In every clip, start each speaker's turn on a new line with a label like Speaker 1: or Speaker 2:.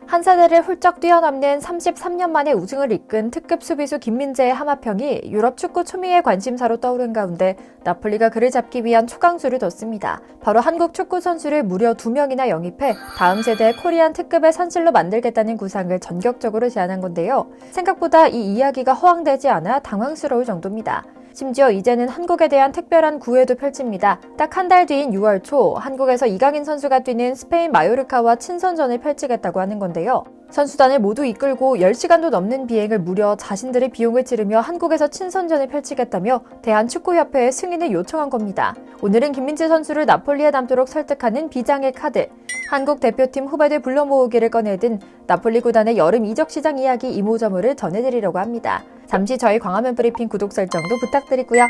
Speaker 1: 한 세대를 훌쩍 뛰어넘는 33년 만에 우승을 이끈 특급 수비수 김민재의 하마평이 유럽 축구 초미의 관심사로 떠오른 가운데 나폴리가 그를 잡기 위한 초강수를 뒀습니다. 바로 한국 축구 선수를 무려 2명이나 영입해 다음 세대 코리안 특급의 선실로 만들겠다는 구상을 전격적으로 제안한 건데요. 생각보다 이 이야기가 허황되지 않아 당황스러울 정도입니다. 심지어 이제는 한국에 대한 특별한 구애도 펼칩니다. 딱 한 달 뒤인 6월 초 한국에서 이강인 선수가 뛰는 스페인 마요르카와 친선전을 펼치겠다고 하는 건데요. 선수단을 모두 이끌고 10시간도 넘는 비행을 무려 자신들의 비용을 치르며 한국에서 친선전을 펼치겠다며 대한축구협회에 승인을 요청한 겁니다. 오늘은 김민재 선수를 나폴리에 남도록 설득하는 비장의 카드, 한국 대표팀 후배들 불러 모으기를 꺼내든 나폴리 구단의 여름 이적 시장 이야기 이모저모를 전해드리려고 합니다. 잠시 저희 광화문 브리핑 구독 설정도 부탁드리고요.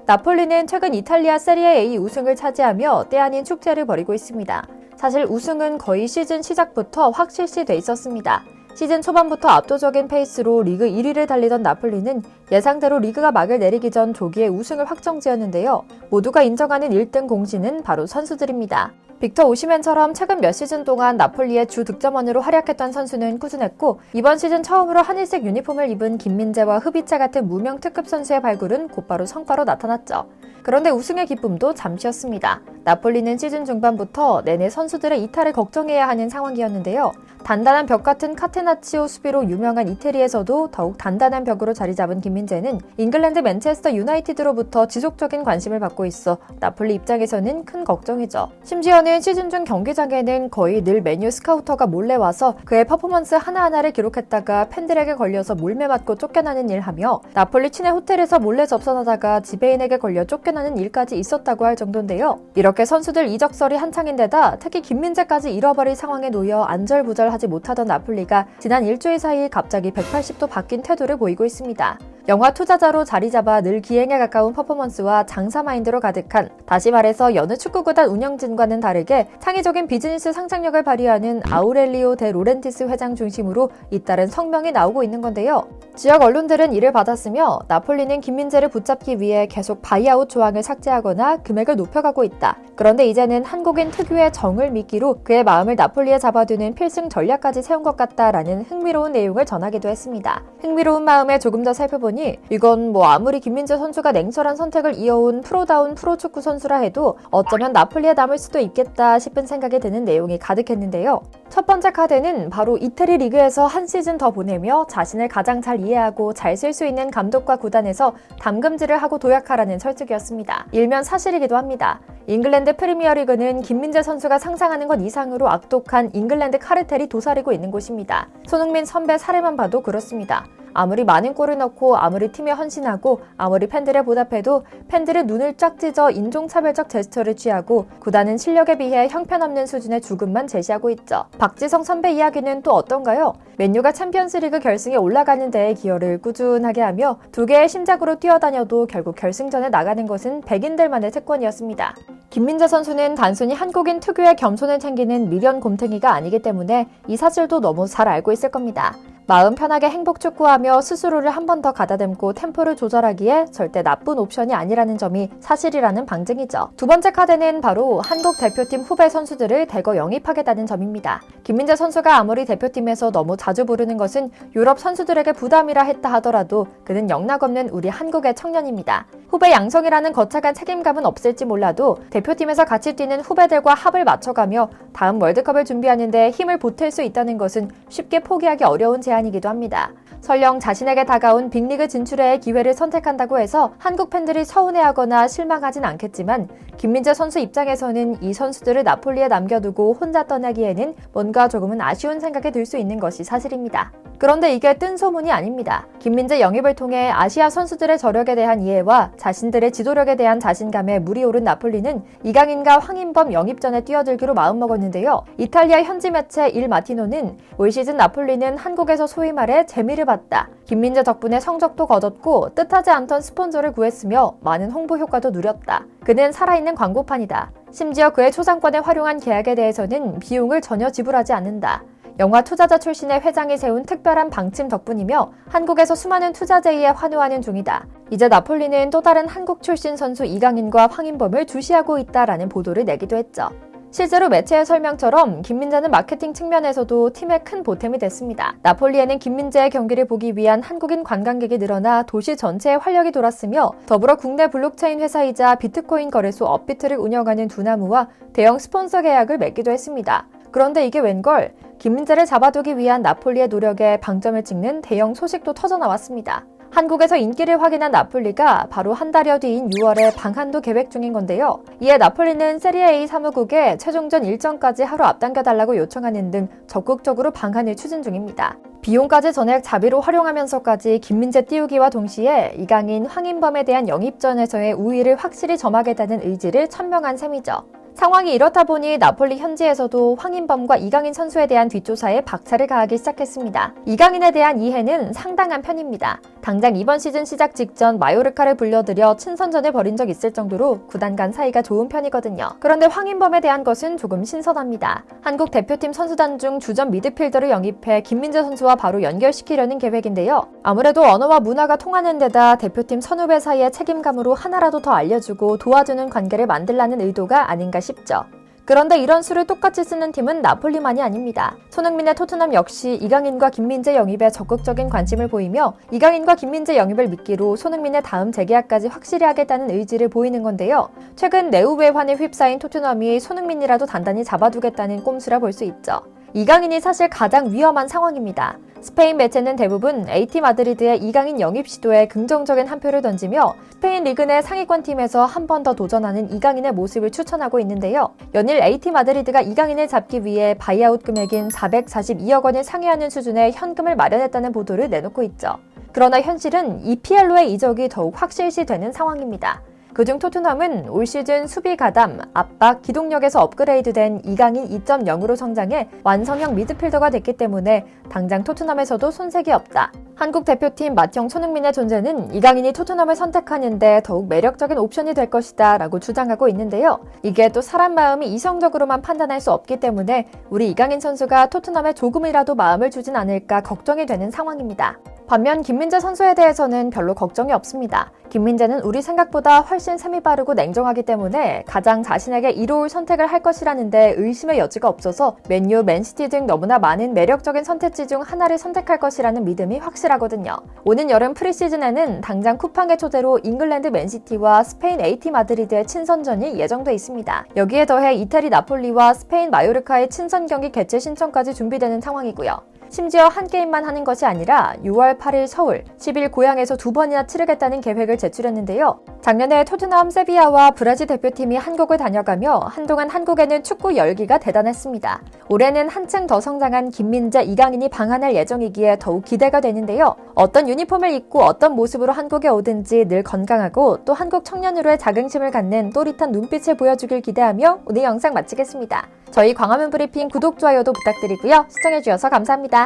Speaker 1: 나폴리는 최근 이탈리아 세리에 A 우승을 차지하며 때 아닌 축제를 벌이고 있습니다. 사실 우승은 거의 시즌 시작부터 확 실시돼 있었습니다. 시즌 초반부터 압도적인 페이스로 리그 1위를 달리던 나폴리는 예상대로 리그가 막을 내리기 전 조기에 우승을 확정지었는데요. 모두가 인정하는 1등 공신은 바로 선수들입니다. 빅터 오시멘처럼 최근 몇 시즌 동안 나폴리의 주 득점원으로 활약했던 선수는 꾸준했고 이번 시즌 처음으로 하늘색 유니폼을 입은 김민재와 흐비차 같은 무명 특급 선수의 발굴은 곧바로 성과로 나타났죠. 그런데 우승의 기쁨도 잠시였습니다. 나폴리는 시즌 중반부터 내내 선수들의 이탈을 걱정해야 하는 상황이었는데요. 단단한 벽 같은 카테나치오 수비로 유명한 이태리에서도 더욱 단단한 벽으로 자리 잡은 김민재는 잉글랜드 맨체스터 유나이티드로부터 지속적인 관심을 받고 있어 나폴리 입장에서는 큰 걱정이죠. 심지어는 시즌 중 경기장에는 거의 늘 메뉴 스카우터가 몰래 와서 그의 퍼포먼스 하나하나를 기록했다가 팬들에게 걸려서 몰매 맞고 쫓겨나는 일 하며 나폴리 친해 호텔에서 몰래 접선하다가 지배인에게 걸려 쫓겨나는 일까지 있었다고 할 정도인데요. 이렇게 선수들 이적설이 한창인데다 특히 김민재까지 잃어버릴 상황에 놓여 안절부절하지 못하던 나폴리가 지난 일주일 사이 갑자기 180도 바뀐 태도를 보이고 있습니다. 영화 투자자로 자리 잡아 늘 기행에 가까운 퍼포먼스와 장사 마인드로 가득한, 다시 말해서 여느 축구구단 운영진과는 다르게 창의적인 비즈니스 상상력을 발휘하는 아우렐리오 데 로렌티스 회장 중심으로 잇따른 성명이 나오고 있는 건데요. 지역 언론들은 이를 받았으며 나폴리는 김민재를 붙잡기 위해 계속 바이아웃 조항을 삭제하거나 금액을 높여가고 있다. 그런데 이제는 한국인 특유의 정을 미끼로 그의 마음을 나폴리에 잡아두는 필승 전략까지 세운 것 같다라는 흥미로운 내용을 전하기도 했습니다. 흥미로운 마음에 조금 더 살펴보니 이건 아무리 김민재 선수가 냉철한 선택을 이어온 프로다운 프로축구 선수라 해도 어쩌면 나폴리에 남을 수도 있겠다 싶은 생각이 드는 내용이 가득했는데요. 첫 번째 카드는 바로 이태리 리그에서 한 시즌 더 보내며 자신을 가장 잘 이해하고 잘 쓸 수 있는 감독과 구단에서 담금질을 하고 도약하라는 설득이었습니다. 일면 사실이기도 합니다. 잉글랜드 프리미어리그는 김민재 선수가 상상하는 것 이상으로 악독한 잉글랜드 카르텔이 도사리고 있는 곳입니다. 손흥민 선배 사례만 봐도 그렇습니다. 아무리 많은 골을 넣고 아무리 팀에 헌신하고 아무리 팬들에 보답해도 팬들은 눈을 쫙 찢어 인종차별적 제스처를 취하고 구단은 실력에 비해 형편없는 수준의 죽음만 제시하고 있죠. 박지성 선배 이야기는 또 어떤가요? 맨유가 챔피언스리그 결승에 올라가는 데에 기여를 꾸준하게 하며 두 개의 심장으로 뛰어다녀도 결국 결승전에 나가는 것은 백인들만의 특권이었습니다. 김민재 선수는 단순히 한국인 특유의 겸손을 챙기는 미련 곰탱이가 아니기 때문에 이 사실도 너무 잘 알고 있을 겁니다. 마음 편하게 행복 축구하며 스스로를 한 번 더 가다듬고 템포를 조절하기에 절대 나쁜 옵션이 아니라는 점이 사실이라는 방증이죠. 두 번째 카드는 바로 한국 대표팀 후배 선수들을 대거 영입하겠다는 점입니다. 김민재 선수가 아무리 대표팀에서 너무 자주 부르는 것은 유럽 선수들에게 부담이라 했다 하더라도 그는 영락없는 우리 한국의 청년입니다. 후배 양성이라는 거창한 책임감은 없을지 몰라도 대표팀에서 같이 뛰는 후배들과 합을 맞춰가며 다음 월드컵을 준비하는데 힘을 보탤 수 있다는 것은 쉽게 포기하기 어려운 제안이기도 합니다. 설령 자신에게 다가온 빅리그 진출의 기회를 선택한다고 해서 한국 팬들이 서운해하거나 실망하진 않겠지만 김민재 선수 입장에서는 이 선수들을 나폴리에 남겨두고 혼자 떠나기에는 뭔가 조금은 아쉬운 생각이 들 수 있는 것이 사실입니다. 그런데 이게 뜬 소문이 아닙니다. 김민재 영입을 통해 아시아 선수들의 저력에 대한 이해와 자신들의 지도력에 대한 자신감에 물이 오른 나폴리는 이강인과 황인범 영입전에 뛰어들기로 마음먹었는데요. 이탈리아 현지 매체 일 마티노는 올 시즌 나폴리는 한국에서 소위 말해 재미를 봤다. 김민재 덕분에 성적도 거뒀고 뜻하지 않던 스폰서를 구했으며 많은 홍보 효과도 누렸다. 그는 살아있는 광고판이다. 심지어 그의 초상권에 활용한 계약에 대해서는 비용을 전혀 지불하지 않는다. 영화 투자자 출신의 회장이 세운 특별한 방침 덕분이며 한국에서 수많은 투자 제의에 환호하는 중이다. 이제 나폴리는 또 다른 한국 출신 선수 이강인과 황인범을 주시하고 있다라는 보도를 내기도 했죠. 실제로 매체의 설명처럼 김민재는 마케팅 측면에서도 팀의 큰 보탬이 됐습니다. 나폴리에는 김민재의 경기를 보기 위한 한국인 관광객이 늘어나 도시 전체에 활력이 돌았으며 더불어 국내 블록체인 회사이자 비트코인 거래소 업비트를 운영하는 두나무와 대형 스폰서 계약을 맺기도 했습니다. 그런데 이게 웬걸? 김민재를 잡아두기 위한 나폴리의 노력에 방점을 찍는 대형 소식도 터져나왔습니다. 한국에서 인기를 확인한 나폴리가 바로 한 달여 뒤인 6월에 방한도 계획 중인 건데요. 이에 나폴리는 세리에 A 사무국에 최종전 일정까지 하루 앞당겨달라고 요청하는 등 적극적으로 방한을 추진 중입니다. 비용까지 전액 자비로 활용하면서까지 김민재 띄우기와 동시에 이강인, 황인범에 대한 영입전에서의 우위를 확실히 점하겠다는 의지를 천명한 셈이죠. 상황이 이렇다 보니 나폴리 현지에서도 황인범과 이강인 선수에 대한 뒷조사에 박차를 가하기 시작했습니다. 이강인에 대한 이해는 상당한 편입니다. 당장 이번 시즌 시작 직전 마요르카를 불러들여 친선전을 벌인 적 있을 정도로 구단 간 사이가 좋은 편이거든요. 그런데 황인범에 대한 것은 조금 신선합니다. 한국 대표팀 선수단 중 주전 미드필더를 영입해 김민재 선수와 바로 연결시키려는 계획인데요. 아무래도 언어와 문화가 통하는 데다 대표팀 선후배 사이의 책임감으로 하나라도 더 알려주고 도와주는 관계를 만들라는 의도가 아닌가 싶죠. 그런데 이런 수를 똑같이 쓰는 팀은 나폴리만이 아닙니다. 손흥민의 토트넘 역시 이강인과 김민재 영입에 적극적인 관심을 보이며 이강인과 김민재 영입을 미끼로 손흥민의 다음 재계약까지 확실히 하겠다는 의지를 보이는 건데요. 최근 내후 외환에 휩싸인 토트넘이 손흥민이라도 단단히 잡아두겠다는 꼼수라 볼 수 있죠. 이강인이 사실 가장 위험한 상황입니다. 스페인 매체는 대부분 AT 마드리드의 이강인 영입 시도에 긍정적인 한 표를 던지며 스페인 리그 내 상위권 팀에서 한 번 더 도전하는 이강인의 모습을 추천하고 있는데요. 연일 AT 마드리드가 이강인을 잡기 위해 바이아웃 금액인 442억 원을 상회하는 수준의 현금을 마련했다는 보도를 내놓고 있죠. 그러나 현실은 EPL로의 이적이 더욱 확실시되는 상황입니다. 그중 토트넘은 올 시즌 수비 가담, 압박, 기동력에서 업그레이드된 이강인 2.0으로 성장해 완성형 미드필더가 됐기 때문에 당장 토트넘에서도 손색이 없다. 한국 대표팀 맏형 손흥민의 존재는 이강인이 토트넘을 선택하는데 더욱 매력적인 옵션이 될 것이다 라고 주장하고 있는데요. 이게 또 사람 마음이 이성적으로만 판단할 수 없기 때문에 우리 이강인 선수가 토트넘에 조금이라도 마음을 주진 않을까 걱정이 되는 상황입니다. 반면 김민재 선수에 대해서는 별로 걱정이 없습니다. 김민재는 우리 생각보다 훨씬 셈이 빠르고 냉정하기 때문에 가장 자신에게 이로울 선택을 할 것이라는데 의심의 여지가 없어서 맨유, 맨시티 등 너무나 많은 매력적인 선택지 중 하나를 선택할 것이라는 믿음이 확실하거든요. 오는 여름 프리시즌에는 당장 쿠팡의 초대로 잉글랜드 맨시티와 스페인 AT 마드리드의 친선전이 예정돼 있습니다. 여기에 더해 이태리 나폴리와 스페인 마요르카의 친선 경기 개최 신청까지 준비되는 상황이고요. 심지어 한 게임만 하는 것이 아니라 6월 8일 서울, 10일 고향에서 2번이나 치르겠다는 계획을 제출했는데요. 작년에 토트넘, 세비야와 브라질 대표팀이 한국을 다녀가며 한동안 한국에는 축구 열기가 대단했습니다. 올해는 한층 더 성장한 김민재, 이강인이 방한할 예정이기에 더욱 기대가 되는데요. 어떤 유니폼을 입고 어떤 모습으로 한국에 오든지 늘 건강하고 또 한국 청년으로의 자긍심을 갖는 또릿한 눈빛을 보여주길 기대하며 오늘 영상 마치겠습니다. 저희 광화문 브리핑 구독, 좋아요도 부탁드리고요. 시청해주셔서 감사합니다.